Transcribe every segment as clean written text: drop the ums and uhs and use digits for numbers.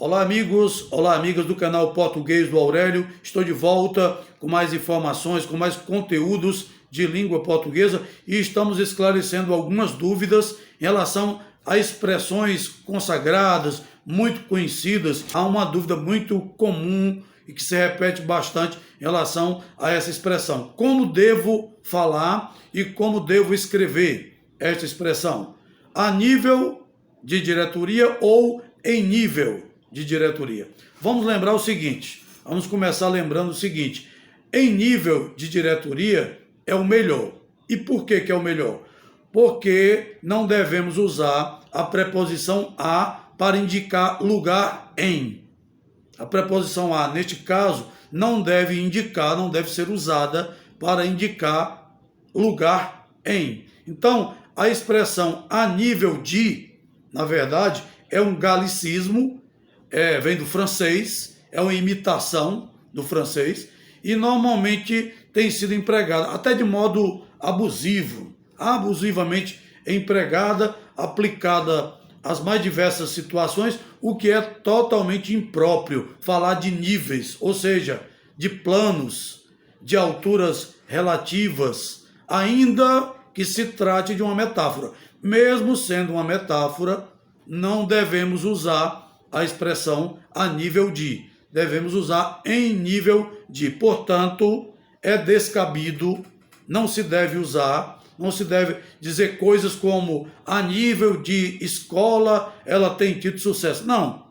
Olá amigos, olá amigas do canal Português do Aurélio. Estou de volta com mais informações, com mais conteúdos de língua portuguesa e estamos esclarecendo algumas dúvidas em relação a expressões consagradas, muito conhecidas. Há uma dúvida muito comum e que se repete bastante em relação a essa expressão. Como devo falar e como devo escrever esta expressão? A nível de diretoria ou em nível de diretoria? Vamos lembrar o seguinte, vamos começar lembrando o seguinte: em nível de diretoria é o melhor. E por que é o melhor? Porque não devemos usar a preposição a para indicar lugar em. A preposição a, neste caso, não deve indicar, não deve ser usada para indicar lugar em. Então, a expressão a nível de, na verdade, é um galicismo, vem do francês, é uma imitação do francês e normalmente tem sido empregada até de modo abusivo, abusivamente empregada, aplicada às mais diversas situações, o que é totalmente impróprio falar de níveis, ou seja, de planos, de alturas relativas, ainda que se trate de uma metáfora. Mesmo sendo uma metáfora, não devemos usar a expressão a nível de, devemos usar em nível de. Portanto, é descabido, não se deve usar, não se deve dizer coisas como a nível de escola ela tem tido sucesso. Não,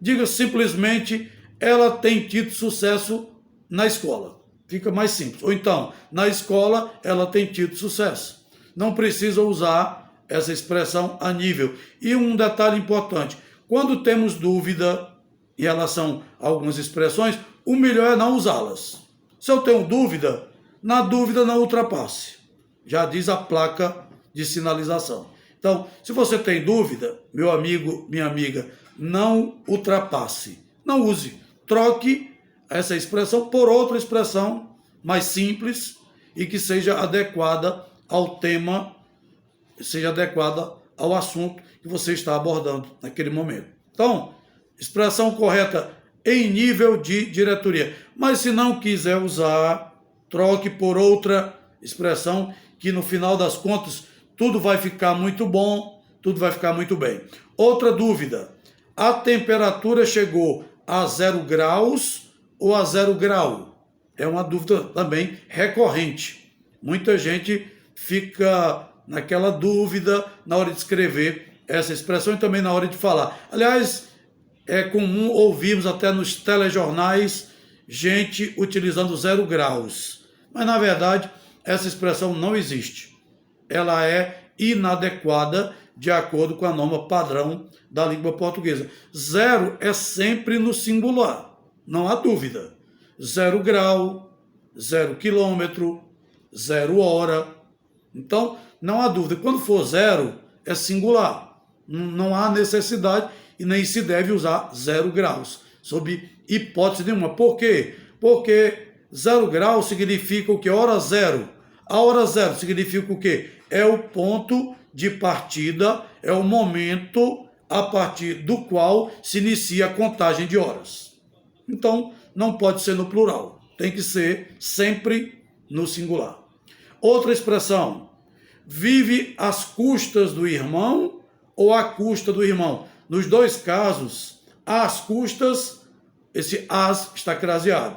diga simplesmente ela tem tido sucesso na escola. Fica mais simples. Ou então, na escola ela tem tido sucesso. Não precisa usar essa expressão a nível. E um detalhe importante, quando temos dúvida em relação a algumas expressões, o melhor é não usá-las. Se eu tenho dúvida, na dúvida não ultrapasse. Já diz a placa de sinalização. Então, se você tem dúvida, meu amigo, minha amiga, não ultrapasse. Não use. Troque essa expressão por outra expressão mais simples e que seja adequada ao tema, seja adequada ao assunto que você está abordando naquele momento. Então, expressão correta em nível de diretoria. Mas se não quiser usar, troque por outra expressão que no final das contas tudo vai ficar muito bom, tudo vai ficar muito bem. Outra dúvida, a temperatura chegou a 0 graus ou a 0 grau? É uma dúvida também recorrente. Muita gente fica naquela dúvida na hora de escrever essa expressão e também na hora de falar. Aliás, é comum ouvirmos até nos telejornais gente utilizando 0 graus. Mas, na verdade, essa expressão não existe. Ela é inadequada de acordo com a norma padrão da língua portuguesa. 0 é sempre no singular, não há dúvida. 0 grau, 0 quilômetro, 0 hora. Então, não há dúvida. Quando for 0, é singular. Não há necessidade e nem se deve usar 0 graus, sob hipótese nenhuma. Por quê? Porque 0 grau significa o quê? Hora zero. A hora zero significa o quê? É o ponto de partida, é o momento a partir do qual se inicia a contagem de horas. Então, não pode ser no plural, tem que ser sempre no singular. Outra expressão, vive às custas do irmão ou à custa do irmão? Nos dois casos, às custas, esse as está craseado.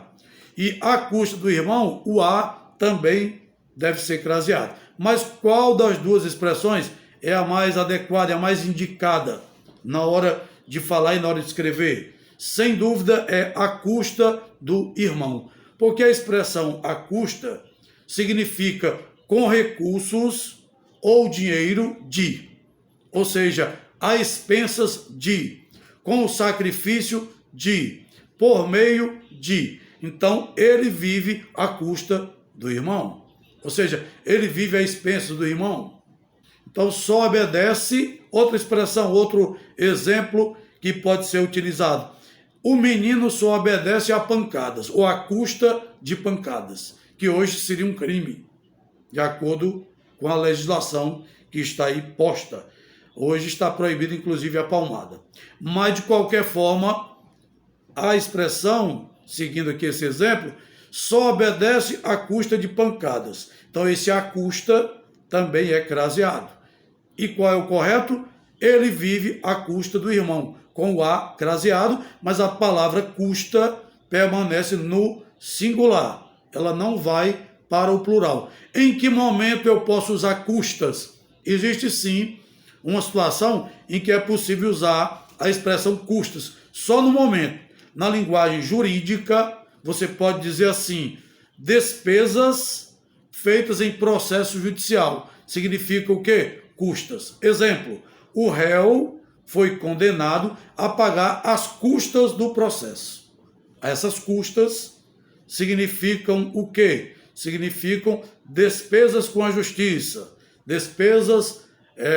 E à custa do irmão, o a também deve ser craseado. Mas qual das duas expressões é a mais adequada, é a mais indicada na hora de falar e na hora de escrever? Sem dúvida é à custa do irmão. Porque a expressão à custa significa com recursos ou dinheiro de. Ou seja, a expensas de, com o sacrifício de, por meio de. Então, ele vive à custa do irmão. Ou seja, ele vive à expensas do irmão. Então, só obedece, outra expressão, outro exemplo que pode ser utilizado. O menino só obedece a pancadas, ou à custa de pancadas, que hoje seria um crime, de acordo com a legislação que está aí posta. Hoje está proibido, inclusive, a palmada. Mas, de qualquer forma, a expressão, seguindo aqui esse exemplo, só obedece à custa de pancadas. Então, esse à custa também é craseado. E qual é o correto? Ele vive à custa do irmão, com o A craseado, mas a palavra custa permanece no singular. Ela não vai para o plural. Em que momento eu posso usar custas? Existe sim uma situação em que é possível usar a expressão custas, só no momento. Na linguagem jurídica, você pode dizer assim: despesas feitas em processo judicial. Significa o quê? Custas. Exemplo, o réu foi condenado a pagar as custas do processo. Essas custas significam o quê? Significam despesas com a justiça, despesas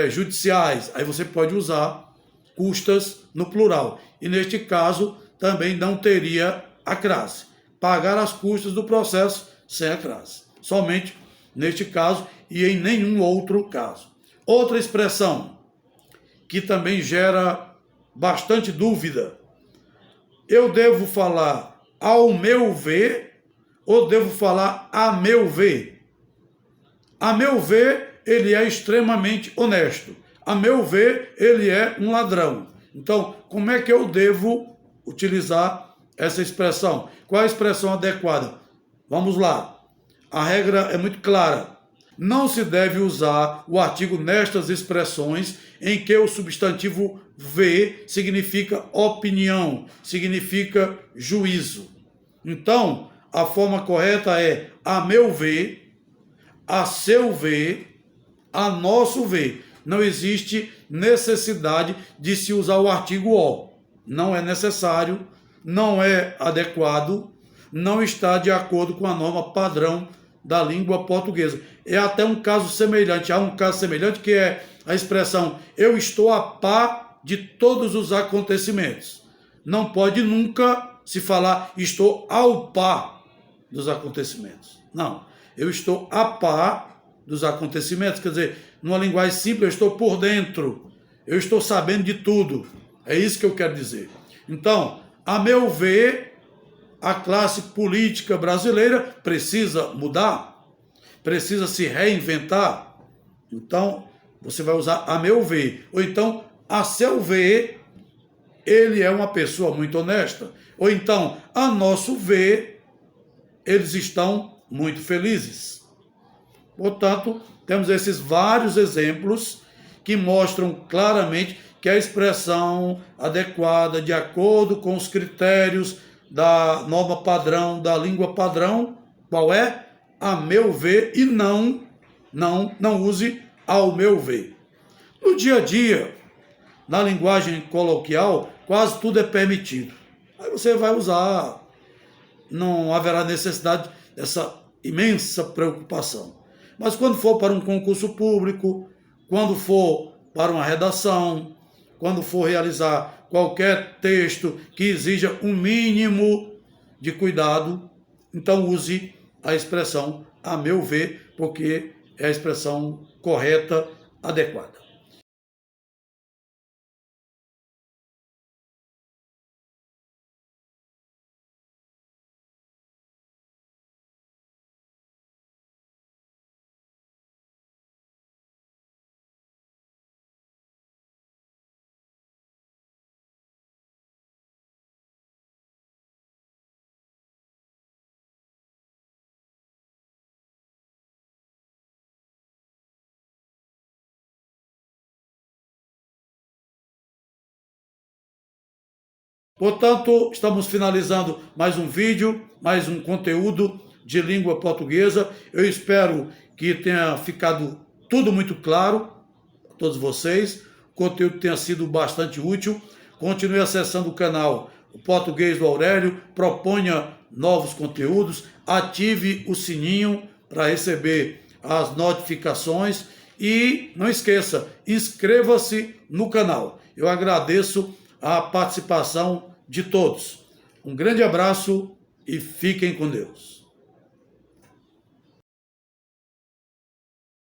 judiciais. Aí você pode usar custas no plural. E neste caso também não teria a crase. Pagar as custas do processo sem a crase. Somente neste caso e em nenhum outro caso. Outra expressão que também gera bastante dúvida. Eu devo falar ao meu ver ou devo falar a meu ver? A meu ver, ele é extremamente honesto. A meu ver, ele é um ladrão. Então, como é que eu devo utilizar essa expressão? Qual é a expressão adequada? Vamos lá. A regra é muito clara. Não se deve usar o artigo nestas expressões em que o substantivo ver significa opinião, significa juízo. Então, a forma correta é a meu ver, a seu ver, a nosso ver. Não existe necessidade de se usar o artigo o. Não é necessário, não é adequado, não está de acordo com a norma padrão da língua portuguesa. É até um caso semelhante. Há um caso semelhante que é a expressão eu estou a par de todos os acontecimentos. Não pode nunca se falar estou ao par dos acontecimentos. Não. Eu estou a par dos acontecimentos. Quer dizer, numa linguagem simples, eu estou por dentro. Eu estou sabendo de tudo. É isso que eu quero dizer. Então, a meu ver, a classe política brasileira precisa mudar, precisa se reinventar. Então, você vai usar a meu ver. Ou então, a seu ver, ele é uma pessoa muito honesta. Ou então, a nosso ver, eles estão muito felizes. Portanto, temos esses vários exemplos que mostram claramente que a expressão adequada, de acordo com os critérios da norma padrão, da língua padrão, qual é? A meu ver, e não use ao meu ver. No dia a dia, na linguagem coloquial, quase tudo é permitido. Aí você vai usar, não haverá necessidade dessa imensa preocupação. Mas quando for para um concurso público, quando for para uma redação, quando for realizar qualquer texto que exija um mínimo de cuidado, então use a expressão a meu ver, porque é a expressão correta, adequada. Portanto, estamos finalizando mais um vídeo, mais um conteúdo de língua portuguesa. Eu espero que tenha ficado tudo muito claro a todos vocês. O conteúdo tenha sido bastante útil. Continue acessando o canal O Português do Aurélio, proponha novos conteúdos, ative o sininho para receber as notificações e não esqueça, inscreva-se no canal. Eu agradeço a participação de todos. Um grande abraço e fiquem com Deus.